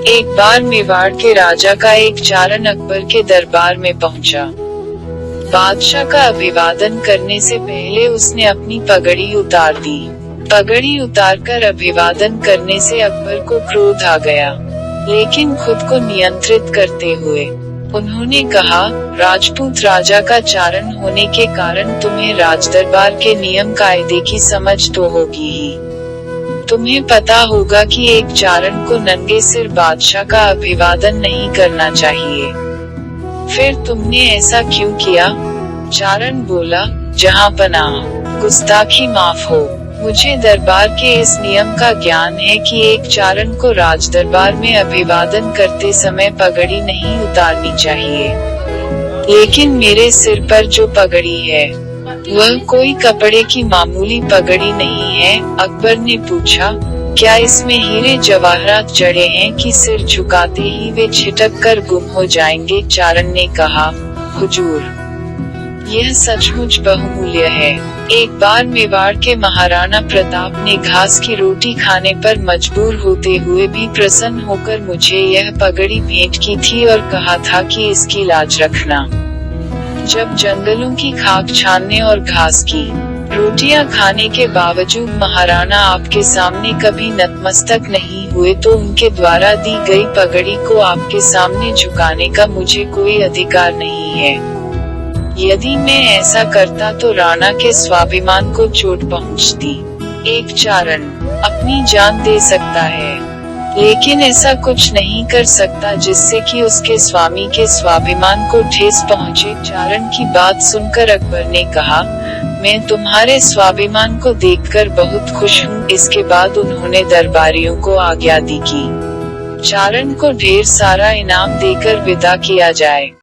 एक बार मेवाड़ के राजा का एक चारण अकबर के दरबार में पहुंचा। बादशाह का अभिवादन करने से पहले उसने अपनी पगड़ी उतार दी। पगड़ी उतारकर अभिवादन करने से अकबर को क्रोध आ गया, लेकिन खुद को नियंत्रित करते हुए उन्होंने कहा, राजपूत राजा का चारण होने के कारण तुम्हें राजदरबार के नियम कायदे की समझ तो होगी ही। तुम्हें पता होगा कि एक चारण को नंगे सिर बादशाह का अभिवादन नहीं करना चाहिए। फिर तुमने ऐसा क्यों किया? चारण बोला, जहां पनाह गुस्ताखी माफ हो। मुझे दरबार के इस नियम का ज्ञान है कि एक चारण को राजदरबार में अभिवादन करते समय पगड़ी नहीं उतारनी चाहिए, लेकिन मेरे सिर पर जो पगड़ी है वह कोई कपड़े की मामूली पगड़ी नहीं है। अकबर ने पूछा, क्या इसमें हीरे जवाहरात जड़े हैं कि सिर झुकाते ही वे छिटक कर गुम हो जाएंगे? चारण ने कहा, हुजूर, यह सचमुच बहुमूल्य है। एक बार मेवाड़ के महाराणा प्रताप ने घास की रोटी खाने पर मजबूर होते हुए भी प्रसन्न होकर मुझे यह पगड़ी भेंट की थी और कहा था कि इसकी लाज रखना। जब जंगलों की खाक छानने और घास की रोटियां खाने के बावजूद महाराणा आपके सामने कभी नतमस्तक नहीं हुए, तो उनके द्वारा दी गई पगड़ी को आपके सामने झुकाने का मुझे कोई अधिकार नहीं है। यदि मैं ऐसा करता तो राणा के स्वाभिमान को चोट पहुंचती। एक चारण अपनी जान दे सकता है, लेकिन ऐसा कुछ नहीं कर सकता जिससे कि उसके स्वामी के स्वाभिमान को ठेस पहुंचे। चारण की बात सुनकर अकबर ने कहा, मैं तुम्हारे स्वाभिमान को देखकर बहुत खुश हूँ। इसके बाद उन्होंने दरबारियों को आज्ञा दी कि चारण को ढेर सारा इनाम देकर विदा किया जाए।